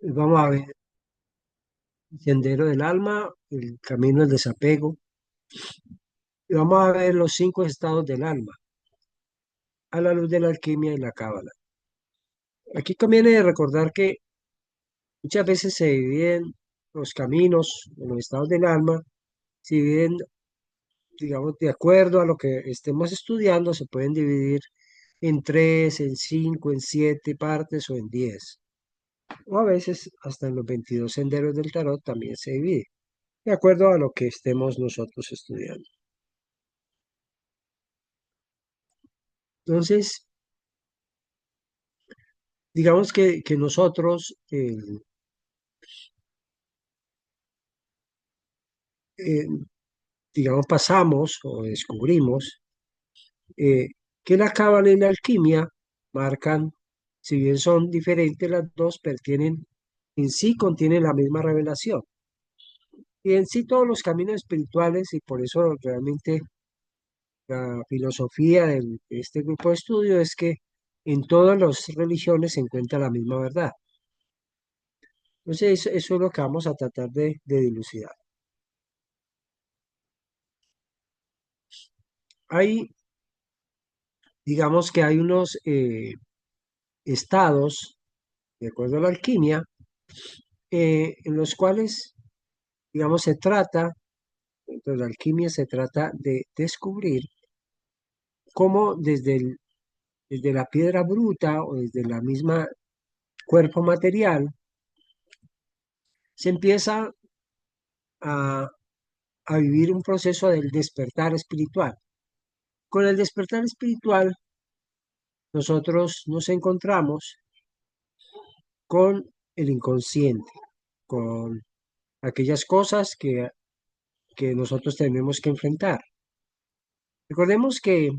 Vamos a ver el sendero del alma, el camino del desapego, y vamos a ver los 5 estados del alma a la luz de la alquimia y la cábala. Aquí conviene recordar que muchas veces se dividen los caminos, los estados del alma, se dividen, digamos, de acuerdo a lo que estemos estudiando, se pueden dividir en tres, en cinco, en siete partes o en 10. O a veces hasta en los 22 senderos del tarot también se divide, de acuerdo a lo que estemos nosotros estudiando. Entonces, digamos que nosotros, eh, digamos, pasamos o descubrimos eh, que la cábala y la alquimia marcan, si bien son diferentes las dos, pero tienen, en sí contienen la misma revelación. Y en sí todos los caminos espirituales, y por eso realmente la filosofía de este grupo de estudio es que en todas las religiones se encuentra la misma verdad. Entonces, eso es lo que vamos a tratar de dilucidar. Hay, digamos que hay unos estados, de acuerdo a la alquimia, en los cuales, digamos, se trata, dentro de la alquimia se trata de descubrir cómo desde la piedra bruta o desde la misma cuerpo material se empieza a, a vivir un proceso del despertar espiritual. Con el despertar espiritual, nosotros nos encontramos con el inconsciente, con aquellas cosas que nosotros tenemos que enfrentar. Recordemos que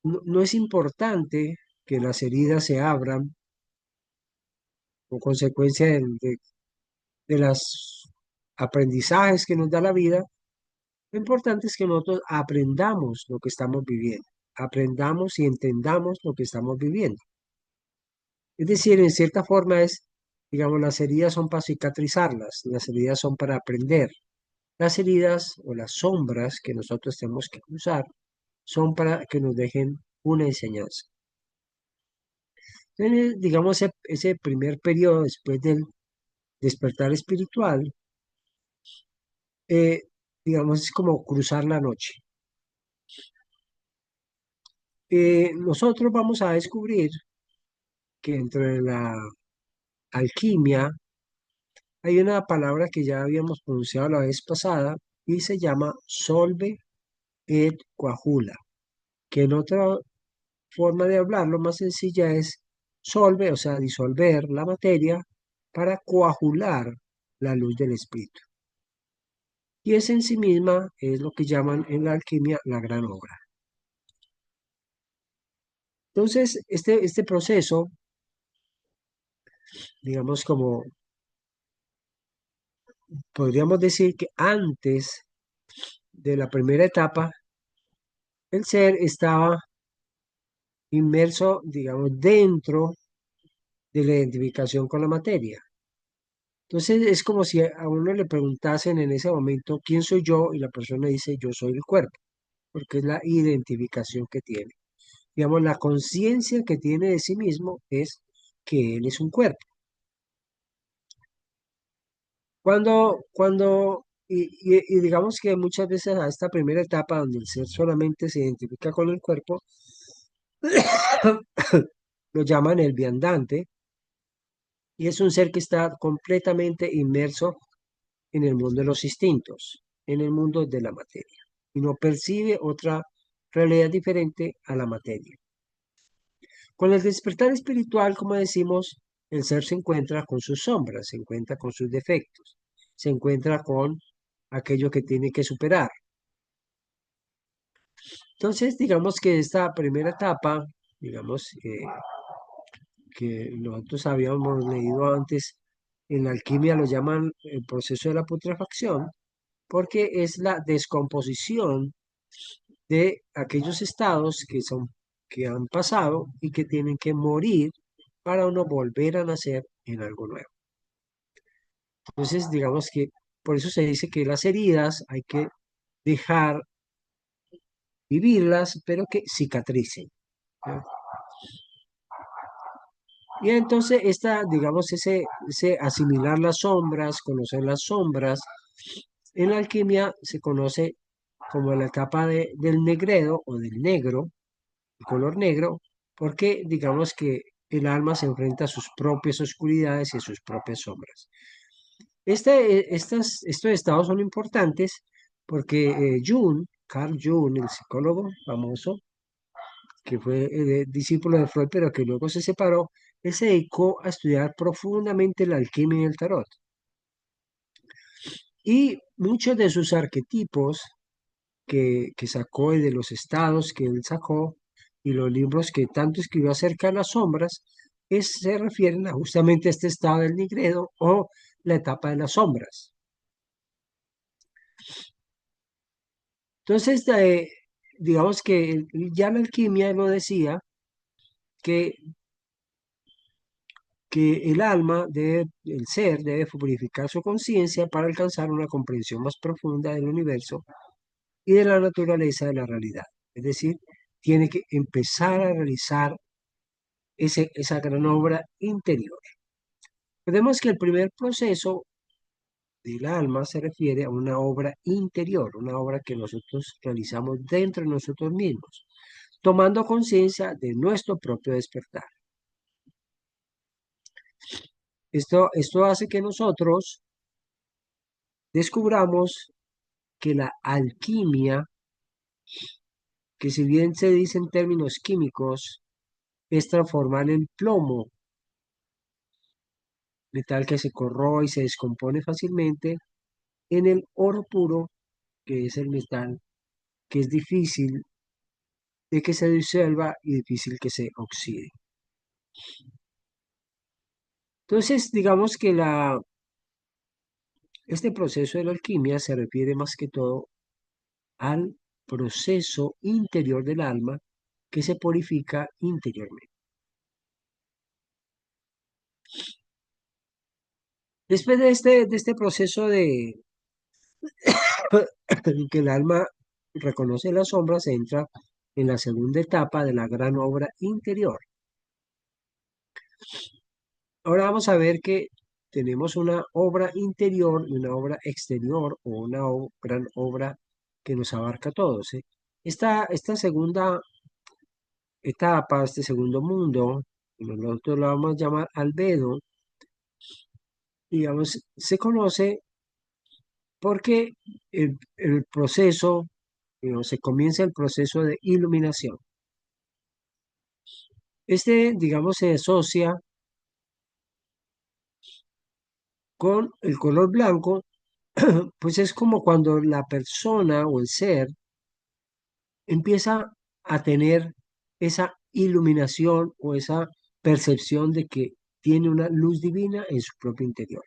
no es importante que las heridas se abran como consecuencia de los aprendizajes que nos da la vida. Lo importante es que nosotros aprendamos lo que estamos viviendo, aprendamos y entendamos lo que estamos viviendo. Es decir, en cierta forma es, digamos, las heridas son para cicatrizarlas, las heridas son para aprender. Las heridas o las sombras que nosotros tenemos que cruzar son para que nos dejen una enseñanza. Entonces, digamos, ese primer periodo después del despertar espiritual, eh, digamos, es como cruzar la noche. Nosotros vamos a descubrir que dentro de la alquimia hay una palabra que ya habíamos pronunciado la vez pasada y se llama solve et coagula, que en otra forma de hablarlo más sencilla es solve, o sea, disolver la materia para coagular la luz del espíritu. Y esa en sí misma es lo que llaman en la alquimia la gran obra. Entonces, este proceso, digamos como podríamos decir que antes de la primera etapa, el ser estaba inmerso, digamos, dentro de la identificación con la materia. Entonces es como si a uno le preguntasen en ese momento quién soy yo y la persona dice yo soy el cuerpo, porque es la identificación que tiene. Digamos, la conciencia que tiene de sí mismo es que él es un cuerpo. Y digamos que muchas veces a esta primera etapa donde el ser solamente se identifica con el cuerpo, lo llaman el viandante, y es un ser que está completamente inmerso en el mundo de los instintos, en el mundo de la materia, y no percibe otra realidad diferente a la materia. Con el despertar espiritual, como decimos, el ser se encuentra con sus sombras, se encuentra con sus defectos, se encuentra con aquello que tiene que superar. Entonces, digamos que esta primera etapa, digamos, que nosotros habíamos leído antes, en la alquimia lo llaman el proceso de la putrefacción, porque es la descomposición de aquellos estados que han pasado y que tienen que morir para uno volver a nacer en algo nuevo. Entonces, digamos que por eso se dice que las heridas hay que dejar vivirlas, pero que cicatricen. ¿No? Y entonces digamos, ese asimilar las sombras, conocer las sombras, en la alquimia se conoce como la etapa del negrero o del negro, el color negro, porque digamos que el alma se enfrenta a sus propias oscuridades y a sus propias sombras. Estos estados son importantes porque Carl Jung, el psicólogo famoso, que fue discípulo de Freud, pero que luego se separó, él se dedicó a estudiar profundamente la alquimia y el tarot. Y muchos de sus arquetipos que sacó y de los estados que él sacó y los libros que tanto escribió acerca de las sombras, se refieren a justamente este estado del nigredo o la etapa de las sombras. Entonces, digamos que ya la alquimia lo decía, que el alma el ser debe purificar su conciencia para alcanzar una comprensión más profunda del universo y de la naturaleza de la realidad. Es decir, tiene que empezar a realizar esa gran obra interior. Recordemos que el primer proceso del alma se refiere a una obra interior, una obra que nosotros realizamos dentro de nosotros mismos, tomando conciencia de nuestro propio despertar. Esto hace que nosotros descubramos que la alquimia, que si bien se dice en términos químicos, es transformar el plomo, metal que se corroe y se descompone fácilmente, en el oro puro, que es el metal que es difícil de que se disuelva y difícil que se oxide. Entonces, digamos que este proceso de la alquimia se refiere más que todo al proceso interior del alma que se purifica interiormente. Después de este proceso en que el alma reconoce las sombras, se entra en la segunda etapa de la gran obra interior. Ahora vamos a ver que tenemos una obra interior y una obra exterior o una gran obra que nos abarca a todos. ¿Eh? Esta segunda etapa, este segundo mundo, nosotros lo vamos a llamar albedo, digamos, se conoce porque el proceso, digamos, se comienza el proceso de iluminación. Digamos, se asocia con el color blanco, pues es como cuando la persona o el ser empieza a tener esa iluminación o esa percepción de que tiene una luz divina en su propio interior.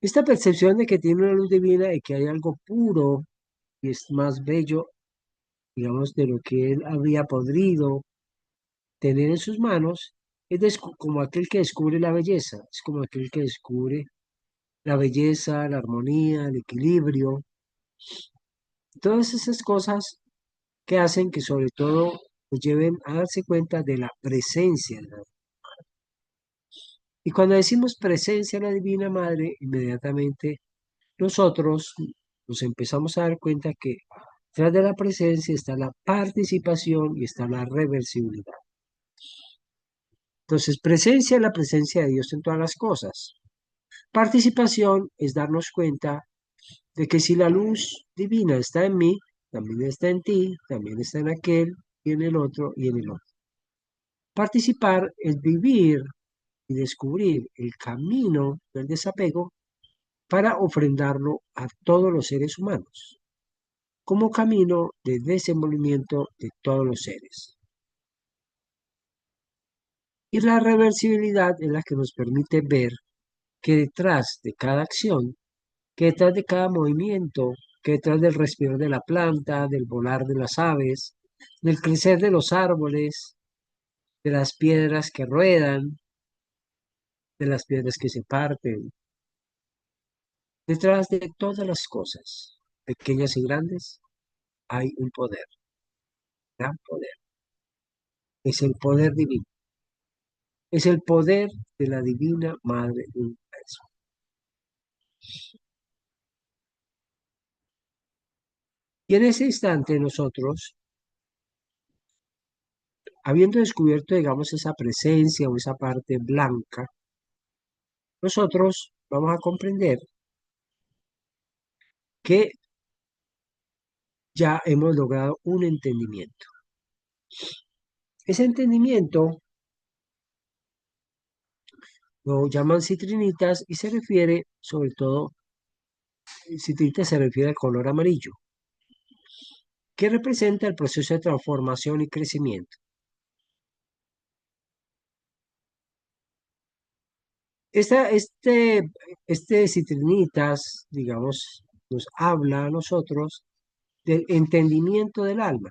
Esta percepción de que tiene una luz divina y que hay algo puro y es más bello, digamos, de lo que él habría podido tener en sus manos, como aquel que descubre la belleza, es como aquel que descubre la belleza, la armonía, el equilibrio, todas esas cosas que hacen que sobre todo nos lleven a darse cuenta de la presencia de la Divina. Y cuando decimos presencia de la Divina Madre, inmediatamente nosotros nos empezamos a dar cuenta que tras de la presencia está la participación y está la reversibilidad. Entonces, presencia es la presencia de Dios en todas las cosas. Participación es darnos cuenta de que si la luz divina está en mí, también está en ti, también está en aquel y en el otro y en el otro. Participar es vivir y descubrir el camino del desapego para ofrendarlo a todos los seres humanos, como camino de desenvolvimiento de todos los seres. Y la reversibilidad es la que nos permite ver que detrás de cada acción, que detrás de cada movimiento, que detrás del respirar de la planta, del volar de las aves, del crecer de los árboles, de las piedras que ruedan, de las piedras que se parten. Detrás de todas las cosas, pequeñas y grandes, hay un poder, gran poder. Es el poder divino. Es el poder de la divina Madre del Universo. Y en ese instante nosotros, habiendo descubierto, digamos, esa presencia o esa parte blanca, nosotros vamos a comprender que ya hemos logrado un entendimiento. Ese entendimiento lo llaman citrinitas y se refiere, sobre todo, citrinita se refiere al color amarillo, que representa el proceso de transformación y crecimiento. Este citrinitas, digamos, nos habla a nosotros del entendimiento del alma.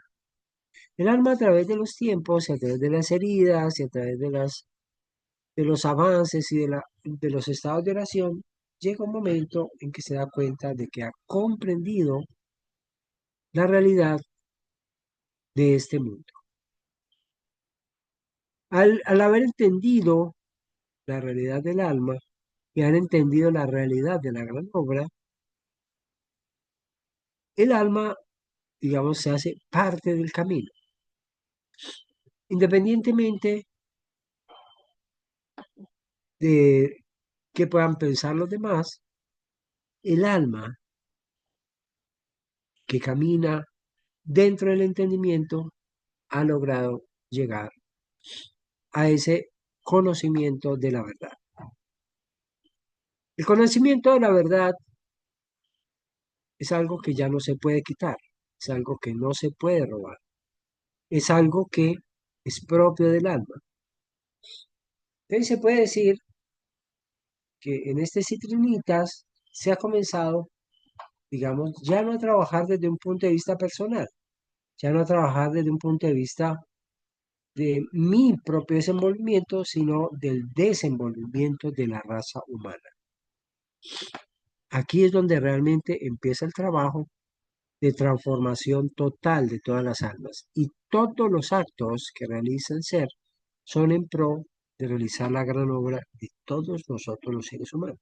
El alma a través de los tiempos y a través de las heridas y a través de los avances y de los estados de oración, llega un momento en que se da cuenta de que ha comprendido la realidad de este mundo. Al haber entendido la realidad del alma y haber entendido la realidad de la gran obra, el alma, digamos, se hace parte del camino. Independientemente de qué puedan pensar los demás, el alma que camina dentro del entendimiento ha logrado llegar a ese conocimiento de la verdad. El conocimiento de la verdad es algo que ya no se puede quitar, es algo que no se puede robar, es algo que es propio del alma. Entonces se puede decir que en este Citrinitas se ha comenzado, digamos, ya no a trabajar desde un punto de vista personal, ya no a trabajar desde un punto de vista de mi propio desenvolvimiento, sino del desenvolvimiento de la raza humana. Aquí es donde realmente empieza el trabajo de transformación total de todas las almas. Y todos los actos que realiza el ser son en pro de realizar la gran obra de todos nosotros los seres humanos.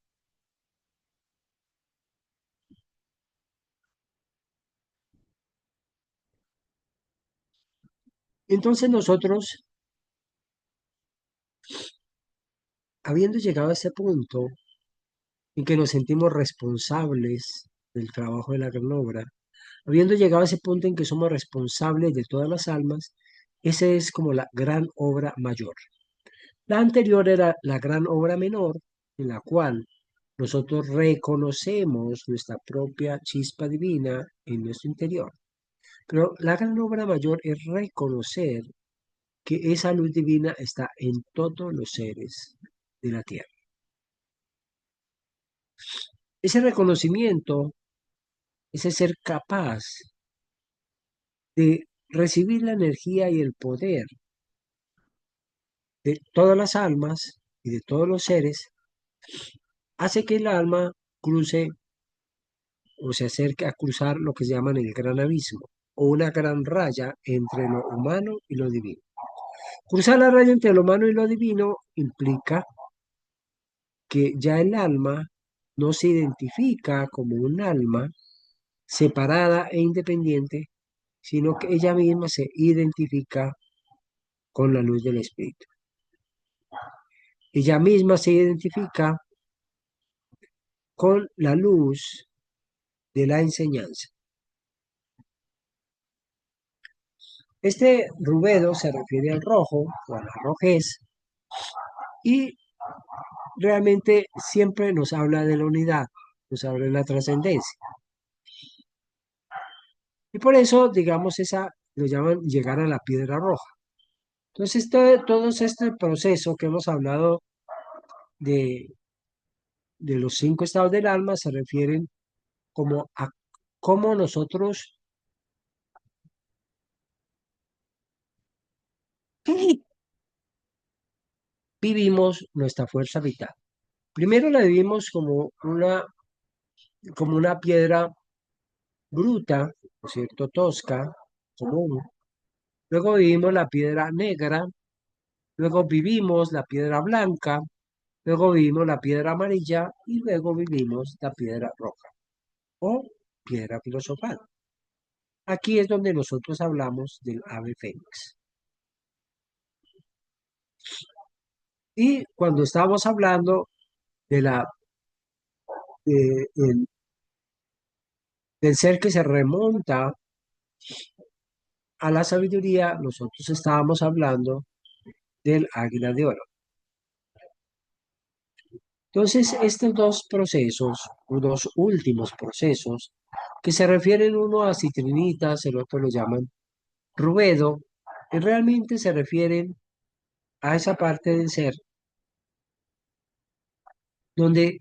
Entonces nosotros, habiendo llegado a ese punto en que nos sentimos responsables del trabajo de la gran obra, habiendo llegado a ese punto en que somos responsables de todas las almas, esa es como la gran obra mayor. La anterior era la gran obra menor, en la cual nosotros reconocemos nuestra propia chispa divina en nuestro interior. Pero la gran obra mayor es reconocer que esa luz divina está en todos los seres de la tierra. Ese reconocimiento, ese ser capaz de recibir la energía y el poder de todas las almas y de todos los seres, hace que el alma cruce o se acerque a cruzar lo que se llaman el gran abismo o una gran raya entre lo humano y lo divino. Cruzar la raya entre lo humano y lo divino implica que ya el alma no se identifica como un alma separada e independiente, sino que ella misma se identifica con la luz del espíritu. Ella misma se identifica con la luz de la enseñanza. Este rubedo se refiere al rojo o a la rojez y realmente siempre nos habla de la unidad, nos habla de la trascendencia. Y por eso, digamos, esa lo llaman llegar a la piedra roja. Entonces, todo este proceso que hemos hablado de, de los 5 estados del alma se refieren como a cómo nosotros vivimos nuestra fuerza vital. Primero la vivimos como una piedra bruta, ¿no es cierto? Tosca, común. Luego vivimos la piedra negra, luego vivimos la piedra blanca, luego vivimos la piedra amarilla y luego vivimos la piedra roja o piedra filosofal. Aquí es donde nosotros hablamos del ave fénix. Y cuando estamos hablando de de- del, del ser que se remonta a la sabiduría, nosotros estábamos hablando del águila de oro. Entonces, estos dos procesos, los dos últimos procesos, que se refieren uno a citrinitas, el otro lo llaman rubedo, y realmente se refieren a esa parte del ser donde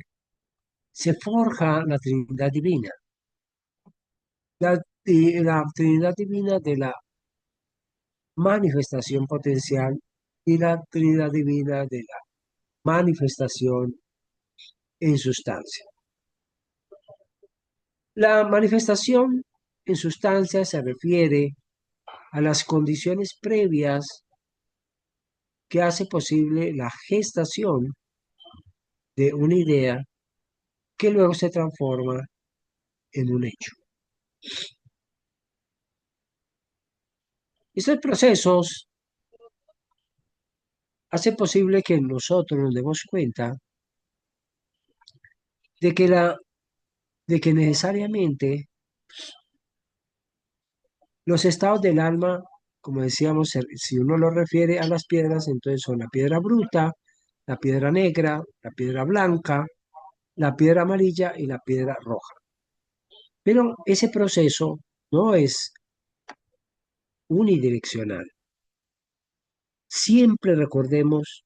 se forja la Trinidad Divina, la Trinidad Divina de la manifestación potencial y la Trinidad Divina de la manifestación en sustancia. La manifestación en sustancia se refiere a las condiciones previas que hace posible la gestación de una idea que luego se transforma en un hecho. Estos procesos hacen posible que nosotros nos demos cuenta de que, de que necesariamente los estados del alma, como decíamos, si uno lo refiere a las piedras, entonces son la piedra bruta, la piedra negra, la piedra blanca, la piedra amarilla y la piedra roja. Pero ese proceso no es unidireccional. Siempre recordemos,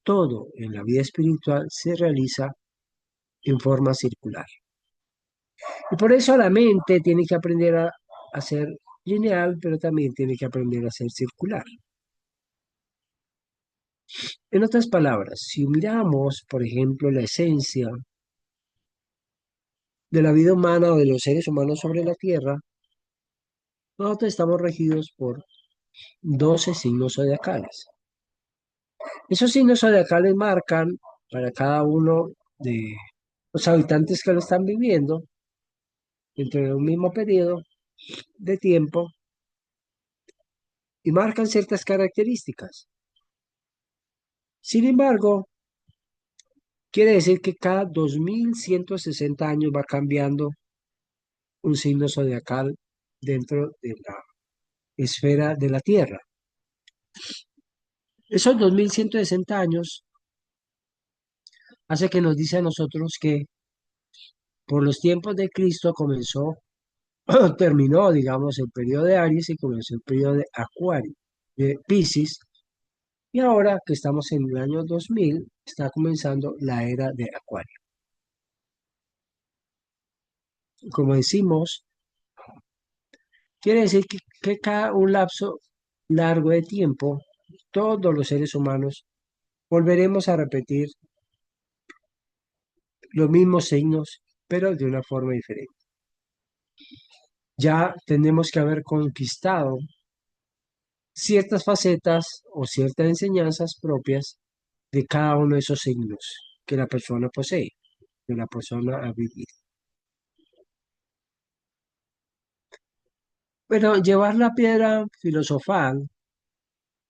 todo en la vida espiritual se realiza en forma circular. Y por eso la mente tiene que aprender a ser lineal, pero también tiene que aprender a ser circular. En otras palabras, si miramos, por ejemplo, la esencia de la vida humana o de los seres humanos sobre la Tierra, nosotros estamos regidos por 12 signos zodiacales. Esos signos zodiacales marcan para cada uno de los habitantes que lo están viviendo dentro de un mismo periodo de tiempo y marcan ciertas características. Sin embargo, quiere decir que cada 2160 años va cambiando un signo zodiacal dentro de la esfera de la Tierra. Esos 2160 años hace que nos dice a nosotros que por los tiempos de Cristo comenzó, terminó, digamos, el periodo de Aries y comenzó el periodo de Acuario, de Piscis, y ahora que estamos en el año 2000, está comenzando la era de Acuario. Como decimos, quiere decir que cada un lapso largo de tiempo, todos los seres humanos volveremos a repetir los mismos signos, pero de una forma diferente. Ya tenemos que haber conquistado ciertas facetas o ciertas enseñanzas propias de cada uno de esos signos que la persona posee, que la persona ha vivido. Pero llevar la piedra filosofal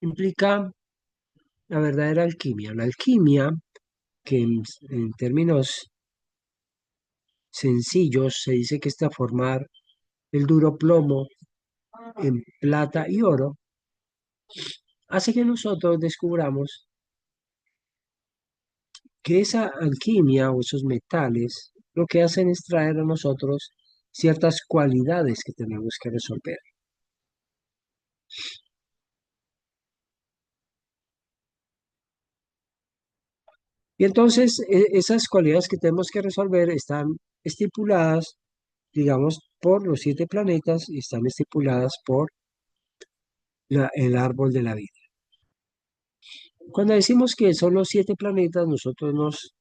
implica la verdadera alquimia. La alquimia, que en términos sencillos se dice que es transformar el duro plomo en plata y oro, hace que nosotros descubramos que esa alquimia o esos metales lo que hacen es traer a nosotros ciertas cualidades que tenemos que resolver. Y entonces esas cualidades que tenemos que resolver están estipuladas, digamos, por los 7 planetas y están estipuladas por el árbol de la vida. Cuando decimos que son los 7 planetas, nosotros nos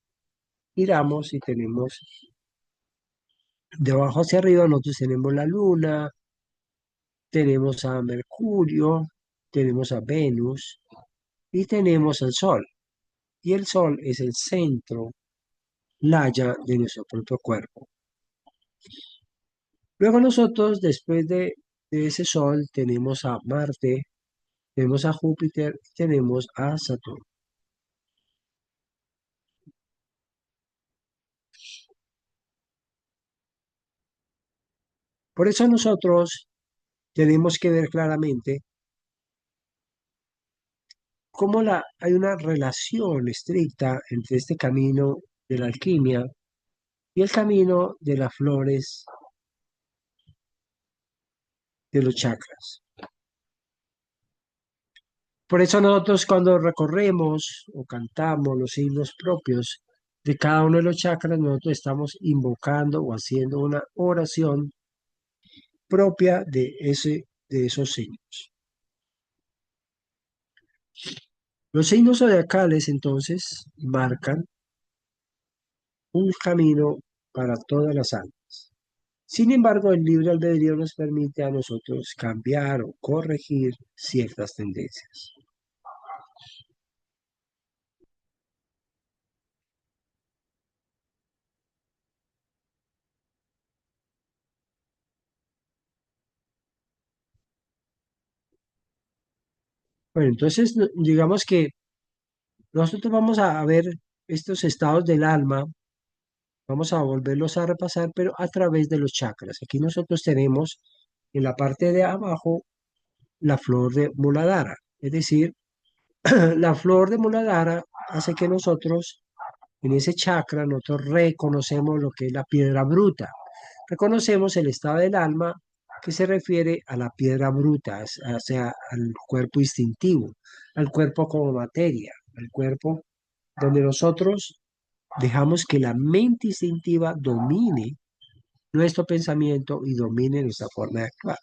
miramos y tenemos de abajo hacia arriba, nosotros tenemos la Luna, tenemos a Mercurio, tenemos a Venus y tenemos al Sol. Y el Sol es el centro, laya de nuestro propio cuerpo. Luego nosotros, después de ese Sol, tenemos a Marte, tenemos a Júpiter y tenemos a Saturno. Por eso nosotros tenemos que ver claramente cómo hay una relación estricta entre este camino de la alquimia y el camino de las flores de los chakras. Por eso nosotros cuando recorremos o cantamos los himnos propios de cada uno de los chakras, nosotros estamos invocando o haciendo una oración propia de esos signos. Los signos zodiacales entonces marcan un camino para todas las almas. Sin embargo, el libre albedrío nos permite a nosotros cambiar o corregir ciertas tendencias. Bueno, entonces digamos que nosotros vamos a ver estos estados del alma, vamos a volverlos a repasar, pero a través de los chakras. Aquí nosotros tenemos en la parte de abajo la flor de Muladhara, es decir, la flor de Muladhara hace que nosotros en ese chakra nosotros reconocemos lo que es la piedra bruta. Reconocemos el estado del alma que se refiere a la piedra bruta, o sea, al cuerpo instintivo, al cuerpo como materia, al cuerpo donde nosotros dejamos que la mente instintiva domine nuestro pensamiento y domine nuestra forma de actuar.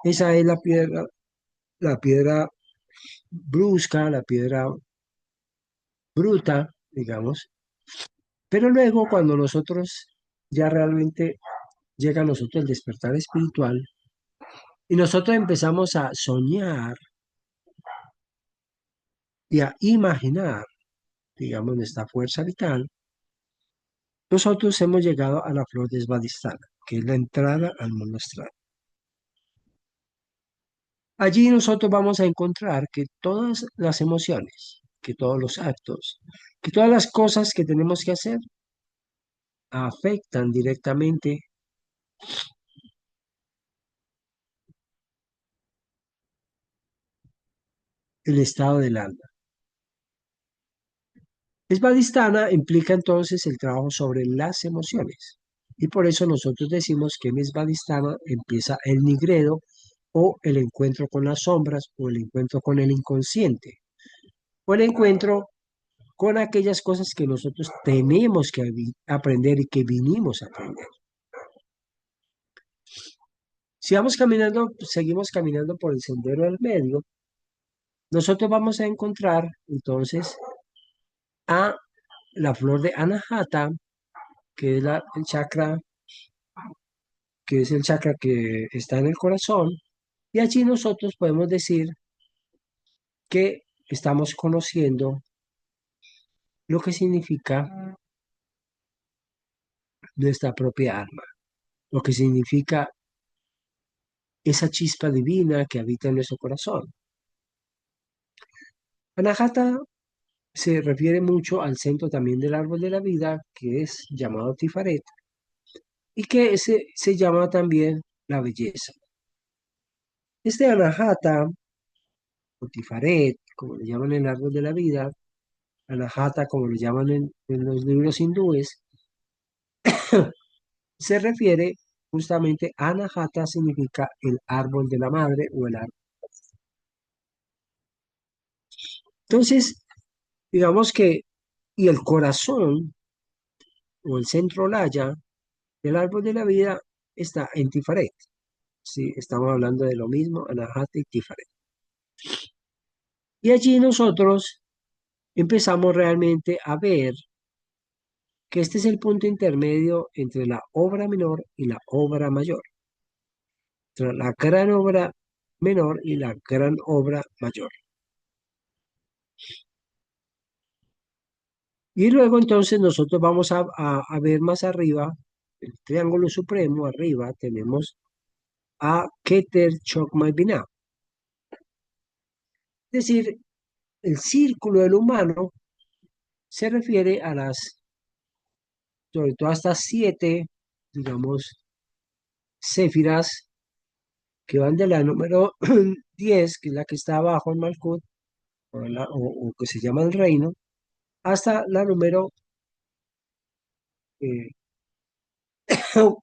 Esa es la piedra brusca, la piedra bruta, digamos. Pero luego cuando nosotros ya realmente llega a nosotros el despertar espiritual y nosotros empezamos a soñar y a imaginar, digamos, nuestra fuerza vital, nosotros hemos llegado a la flor de Svadhisthana, que es la entrada al mundo astral. Allí nosotros vamos a encontrar que todas las emociones, que todos los actos, que todas las cosas que tenemos que hacer afectan directamente el estado del alma. Svadhisthana implica entonces el trabajo sobre las emociones. Y por eso nosotros decimos que en Svadhisthana empieza el nigredo o el encuentro con las sombras o el encuentro con el inconsciente o el encuentro con aquellas cosas que nosotros tenemos que aprender y que vinimos a aprender. Si vamos caminando, seguimos caminando por el sendero del medio, nosotros vamos a encontrar entonces a la flor de Anahata, que es el chakra, que es el chakra que está en el corazón, y allí nosotros podemos decir que estamos conociendo lo que significa nuestra propia alma, lo que significa esa chispa divina que habita en nuestro corazón. Anahata se refiere mucho al centro también del árbol de la vida, que es llamado Tifaret, y que se llama también la belleza. Este Anahata, o Tifaret, como le llaman en el árbol de la vida, Anahata, como lo llaman en los libros hindúes, se refiere justamente, Anahata significa el árbol de la madre o el árbol. Entonces, digamos que, y el corazón o el centro laya del árbol de la vida está en Tifaret. Sí, estamos hablando de lo mismo, Anahata y Tifaret. Y allí nosotros empezamos realmente a ver que este es el punto intermedio entre la obra menor y la obra mayor, entre la gran obra menor y la gran obra mayor. Y luego entonces nosotros vamos a ver más arriba, el triángulo supremo, arriba tenemos a Keter Chokmah Binah. Es decir, el círculo del humano se refiere a sobre todo a estas siete, digamos, céfiras que van de la número 10, que es la que está abajo en Malkut, o que se llama el reino, hasta la número eh,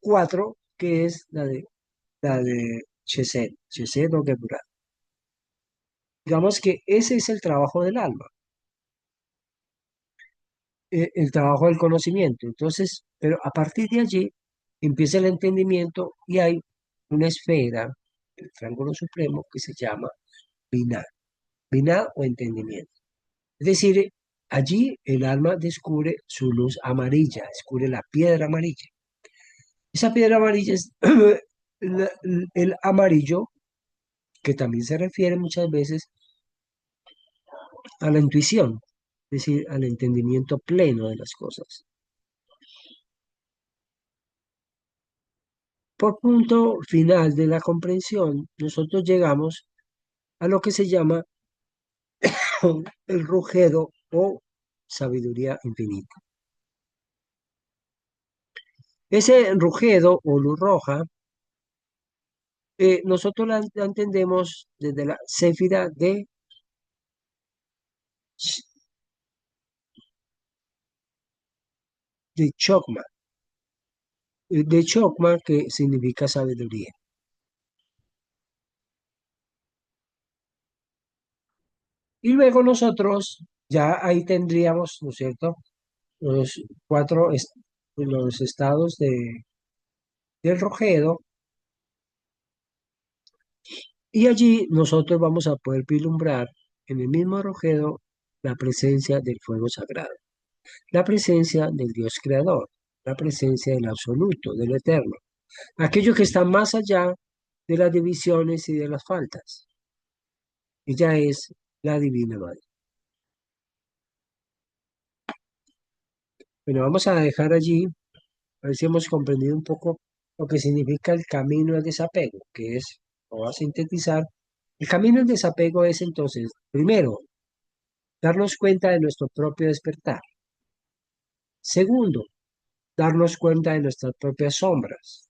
4, que es la de Chesed, Chesed o Geburah. Digamos que ese es el trabajo del alma, el trabajo del conocimiento. Entonces, pero a partir de allí empieza el entendimiento y hay una esfera, el triángulo supremo, que se llama Binah, Binah o entendimiento. Es decir, allí el alma descubre su luz amarilla, descubre la piedra amarilla. Esa piedra amarilla es el amarillo, que también se refiere muchas veces a la intuición, es decir, al entendimiento pleno de las cosas. Por punto final de la comprensión, nosotros llegamos a lo que se llama el rugedo o sabiduría infinita. Ese rugedo o luz roja, nosotros la entendemos desde la céfira de Chokma, de Chokma que significa sabiduría. Y luego nosotros ya ahí tendríamos, ¿no es cierto?, los cuatro los estados del rojedo, y allí nosotros vamos a poder vislumbrar en el mismo rojedo la presencia del fuego sagrado, la presencia del Dios creador, la presencia del absoluto, del eterno, aquello que está más allá de las divisiones y de las faltas. Ella es la Divina Madre. Bueno, vamos a dejar allí, a ver si hemos comprendido un poco lo que significa el camino del desapego, que es, lo voy a sintetizar, el camino del desapego es entonces, primero, darnos cuenta de nuestro propio despertar. Segundo, darnos cuenta de nuestras propias sombras.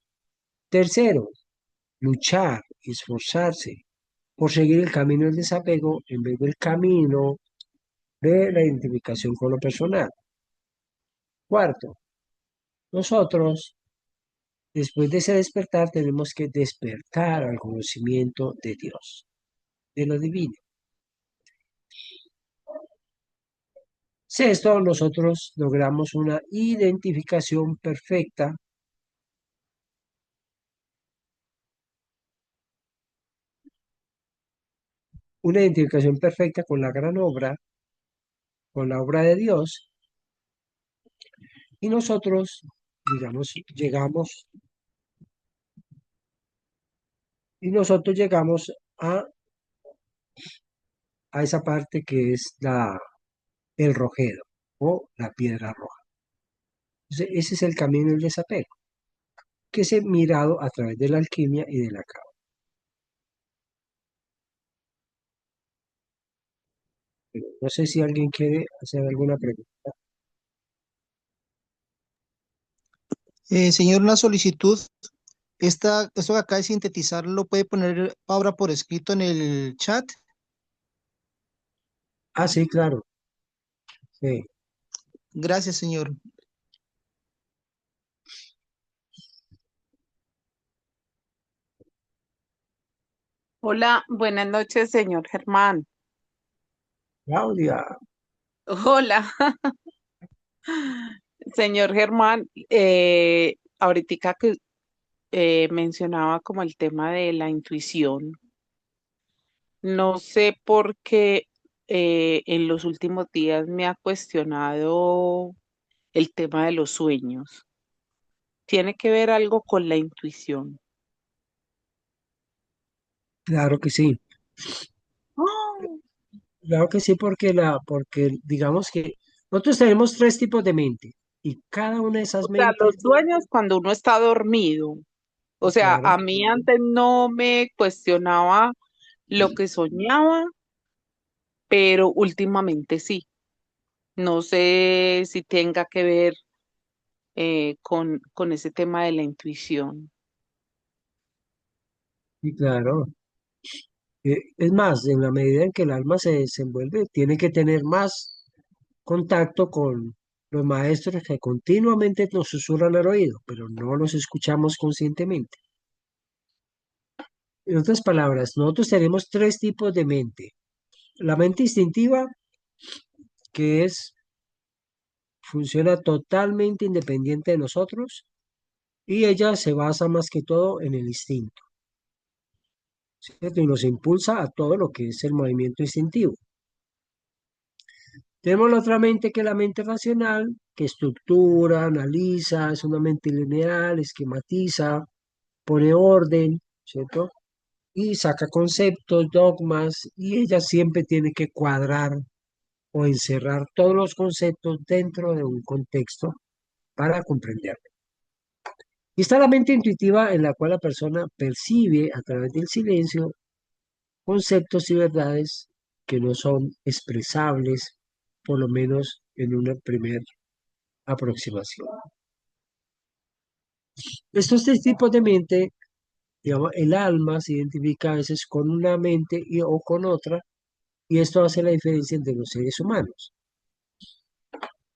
Tercero, luchar y esforzarse por seguir el camino del desapego en vez del camino de la identificación con lo personal. Cuarto, nosotros, después de ese despertar, tenemos que despertar al conocimiento de Dios, de lo divino. Sexto, nosotros logramos una identificación perfecta con la gran obra, con la obra de Dios, y nosotros, digamos, llegamos a esa parte que es el rojedo o la piedra roja. Entonces, ese es el camino del desapego, que es mirado a través de la alquimia y de la cábala. Pero no sé si alguien quiere hacer alguna pregunta. Señor, una solicitud. Esto que acaba de sintetizar, ¿lo puede poner ahora por escrito en el chat? Ah, sí, claro. Sí. Gracias, señor. Hola, buenas noches, señor Germán. Claudia, Hola, señor Germán. Ahorita que mencionaba como el tema de la intuición, no sé por qué en los últimos días me ha cuestionado el tema de los sueños. ¿Tiene que ver algo con la intuición? Claro que sí. ¡Ah! Claro que sí, porque digamos que nosotros tenemos tres tipos de mente y cada una de O esas sea, los mentes, sueños cuando uno está dormido. O sea, claro, a mí antes no me cuestionaba lo que soñaba, pero últimamente sí. No sé si tenga que ver con ese tema de la intuición. y claro. Es más, en la medida en que el alma se desenvuelve, tiene que tener más contacto con los maestros que continuamente nos susurran al oído, pero no los escuchamos conscientemente. En otras palabras, nosotros tenemos tres tipos de mente. La mente instintiva, que funciona totalmente independiente de nosotros y ella se basa más que todo en el instinto, ¿cierto? Y nos impulsa a todo lo que es el movimiento instintivo. Tenemos la otra mente que es la mente racional, que estructura, analiza, es una mente lineal, esquematiza, pone orden, ¿cierto? Y saca conceptos, dogmas, y ella siempre tiene que cuadrar o encerrar todos los conceptos dentro de un contexto para comprenderlo. Y está la mente intuitiva en la cual la persona percibe a través del silencio conceptos y verdades que no son expresables, por lo menos en una primera aproximación. Estos tres tipos de mente, digamos, el alma se identifica a veces con una mente o con otra, y esto hace la diferencia entre los seres humanos.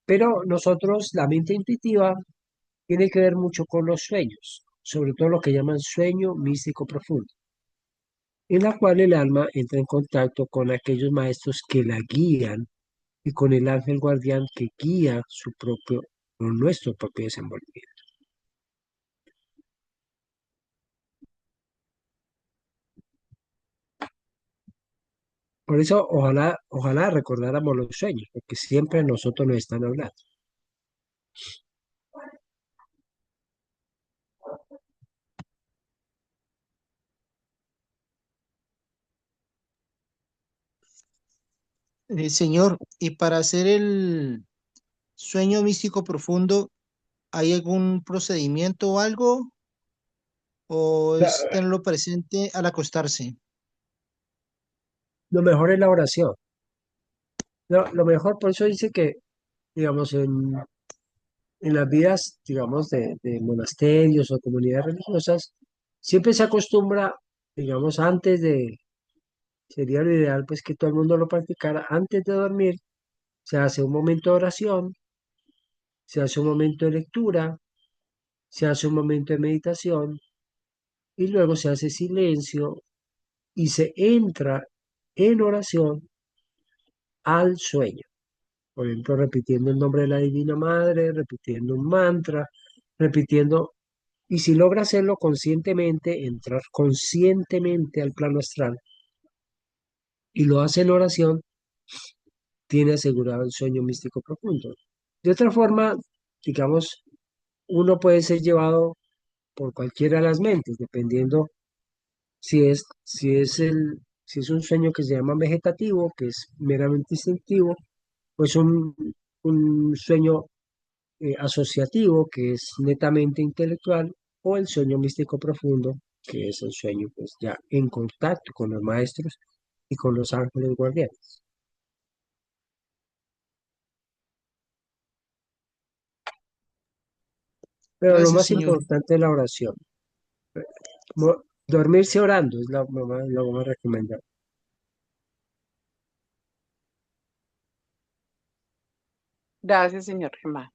Pero nosotros, la mente intuitiva, tiene que ver mucho con los sueños, sobre todo lo que llaman sueño místico profundo, en la cual el alma entra en contacto con aquellos maestros que la guían y con el ángel guardián que guía su propio o nuestro propio desenvolvimiento. Por eso, ojalá recordáramos los sueños, porque siempre a nosotros nos están hablando. Señor, y para hacer el sueño místico profundo, ¿hay algún procedimiento o algo? ¿O es La- tenerlo presente al acostarse? Lo mejor es la oración. Lo mejor, por eso dice que, digamos, en las vidas, digamos, de monasterios o comunidades religiosas, siempre se acostumbra, digamos, sería lo ideal, pues que todo el mundo lo practicara antes de dormir, se hace un momento de oración, se hace un momento de lectura, se hace un momento de meditación y luego se hace silencio y se entra en oración al sueño. Por ejemplo, repitiendo el nombre de la Divina Madre, repitiendo un mantra, repitiendo, y si logra hacerlo conscientemente, entrar conscientemente al plano astral y lo hace en oración, tiene asegurado el sueño místico profundo. De otra forma, digamos, uno puede ser llevado por cualquiera de las mentes, dependiendo si es un sueño que se llama vegetativo, que es meramente instintivo, pues un sueño asociativo, que es netamente intelectual, o el sueño místico profundo, que es el sueño pues ya en contacto con los maestros y con los ángeles guardianes. Pero lo Gracias, más señor. importante es la oración. Dormirse orando es lo más recomendable. Gracias, señor Germán.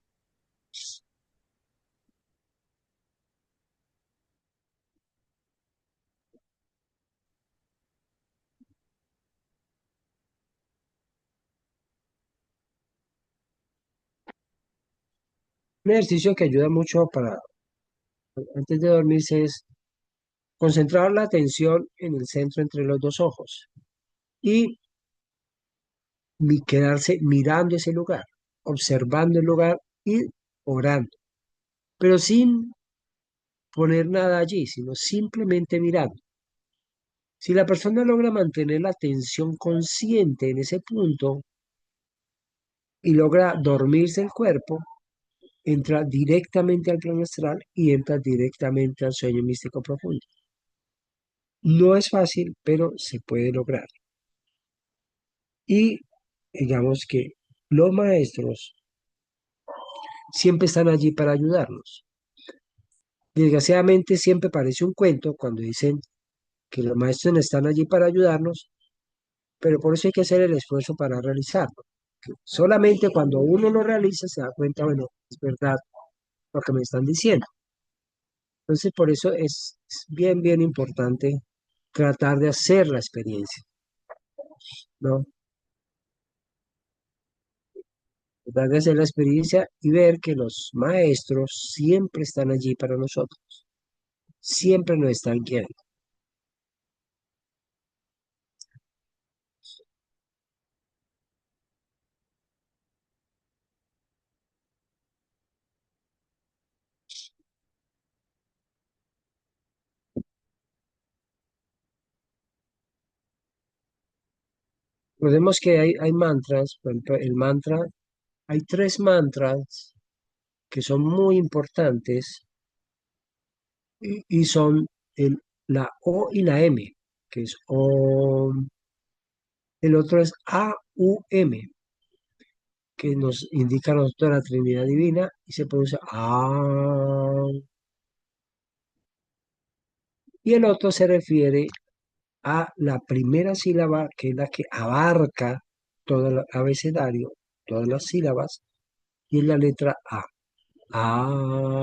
Un ejercicio que ayuda mucho para antes de dormirse es concentrar la atención en el centro entre los dos ojos y quedarse mirando ese lugar, observando el lugar y orando, pero sin poner nada allí, sino simplemente mirando. Si la persona logra mantener la atención consciente en ese punto y logra dormirse el cuerpo, entra directamente al plano astral y entra directamente al sueño místico profundo. No es fácil, pero se puede lograr. Y digamos que los maestros siempre están allí para ayudarnos. Desgraciadamente siempre parece un cuento cuando dicen que los maestros no están allí para ayudarnos, pero por eso hay que hacer el esfuerzo para realizarlo. Solamente cuando uno lo realiza se da cuenta, bueno, es verdad lo que me están diciendo. Entonces, por eso es bien, bien importante tratar de hacer la experiencia, ¿no? Tratar de hacer la experiencia y ver que los maestros siempre están allí para nosotros, siempre nos están guiando. Recordemos que hay mantras, por ejemplo, hay tres mantras que son muy importantes y son la O y la M, que es OM. El otro es AUM, que nos indica a nosotros la Trinidad Divina y se pronuncia A. Y el otro se refiere a la primera sílaba, que es la que abarca todo el abecedario, todas las sílabas, y es la letra A. A.